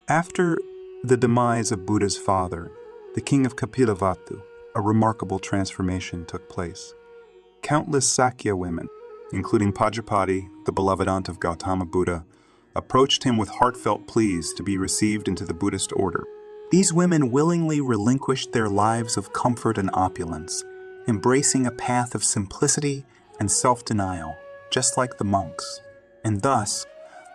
After the demise of Buddha's father, the king of Kapilavatthu, a remarkable transformation took place. Countless Sakya women, including Pajapati, the beloved aunt of Gautama Buddha, approached him with heartfelt pleas to be received into the Buddhist order. These women willingly relinquished their lives of comfort and opulence, embracing a path of simplicity and self-denial, just like the monks. And thus,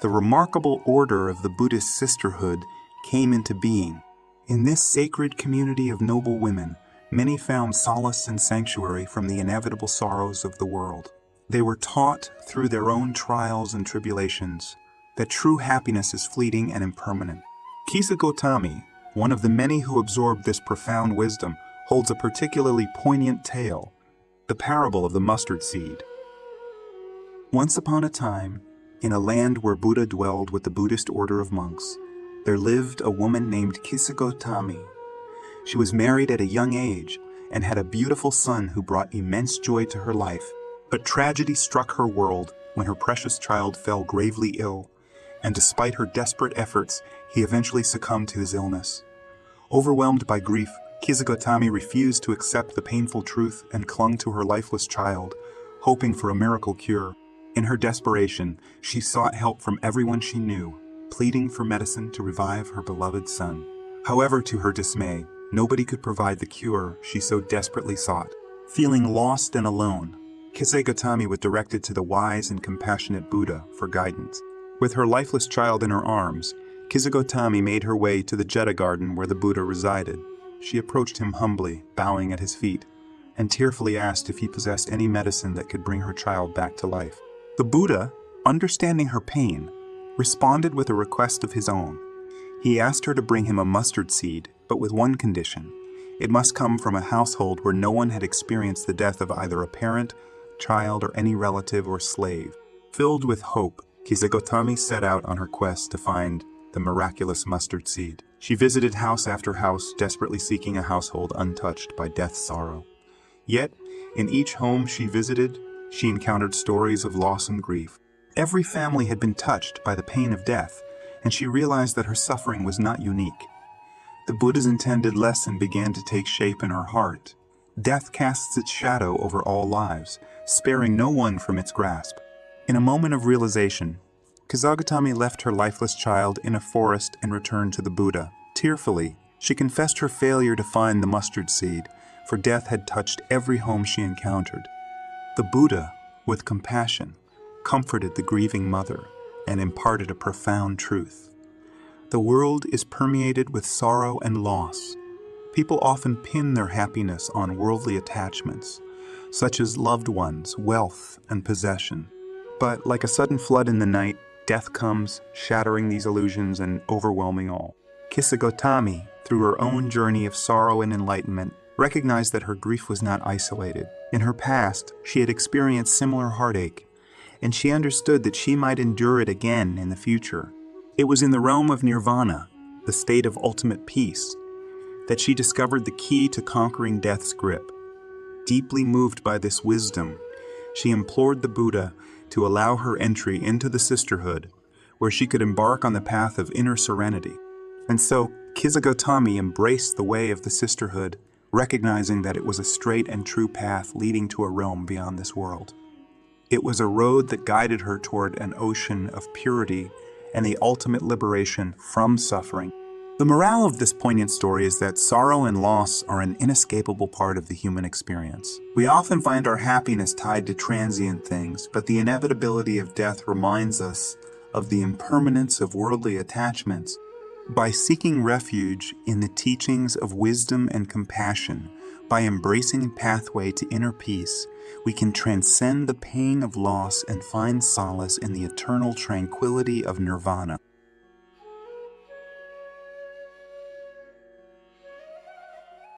the remarkable order of the Buddhist sisterhood came into being. In this sacred community of noble women, many found solace and sanctuary from the inevitable sorrows of the world. They were taught through their own trials and tribulations that true happiness is fleeting and impermanent. Kisagotami, one of the many who absorbed this profound wisdom, holds a particularly poignant tale, the parable of the mustard seed. Once upon a time, in a land where Buddha dwelled with the Buddhist order of monks, there lived a woman named Kisagotami. She was married at a young age and had a beautiful son who brought immense joy to her life. But tragedy struck her world when her precious child fell gravely ill, and despite her desperate efforts, he eventually succumbed to his illness. Overwhelmed by grief, Kisagotami refused to accept the painful truth and clung to her lifeless child, hoping for a miracle cure. In her desperation, she sought help from everyone she knew, pleading for medicine to revive her beloved son. However, to her dismay, nobody could provide the cure she so desperately sought. Feeling lost and alone, Kisagotami was directed to the wise and compassionate Buddha for guidance. With her lifeless child in her arms, Kisagotami made her way to the Jeta garden where the Buddha resided. She approached him humbly, bowing at his feet, and tearfully asked if he possessed any medicine that could bring her child back to life. The Buddha, understanding her pain, responded with a request of his own. He asked her to bring him a mustard seed, but with one condition. It must come from a household where no one had experienced the death of either a parent, child, or any relative or slave. Filled with hope, Kisagotami set out on her quest to find the miraculous mustard seed. She visited house after house, desperately seeking a household untouched by death's sorrow. Yet, in each home she visited, she encountered stories of loss and grief. Every family had been touched by the pain of death, and she realized that her suffering was not unique. The Buddha's intended lesson began to take shape in her heart. Death casts its shadow over all lives, sparing no one from its grasp. In a moment of realization, Kisagotami left her lifeless child in a forest and returned to the Buddha. Tearfully, she confessed her failure to find the mustard seed, for death had touched every home she encountered. The Buddha, with compassion, comforted the grieving mother and imparted a profound truth. The world is permeated with sorrow and loss. People often pin their happiness on worldly attachments, such as loved ones, wealth, and possession. But like a sudden flood in the night, death comes, shattering these illusions and overwhelming all. Kisagotami, through her own journey of sorrow and enlightenment, recognized that her grief was not isolated. In her past, she had experienced similar heartache, and she understood that she might endure it again in the future. It was in the realm of nirvana, the state of ultimate peace, that she discovered the key to conquering death's grip. Deeply moved by this wisdom, she implored the Buddha to allow her entry into the sisterhood, where she could embark on the path of inner serenity. And so, Kisagotami embraced the way of the sisterhood, recognizing that it was a straight and true path leading to a realm beyond this world. It was a road that guided her toward an ocean of purity and the ultimate liberation from suffering. The morale of this poignant story is that sorrow and loss are an inescapable part of the human experience. We often find our happiness tied to transient things, but the inevitability of death reminds us of the impermanence of worldly attachments. By seeking refuge in the teachings of wisdom and compassion, by embracing a pathway to inner peace, we can transcend the pain of loss and find solace in the eternal tranquility of nirvana.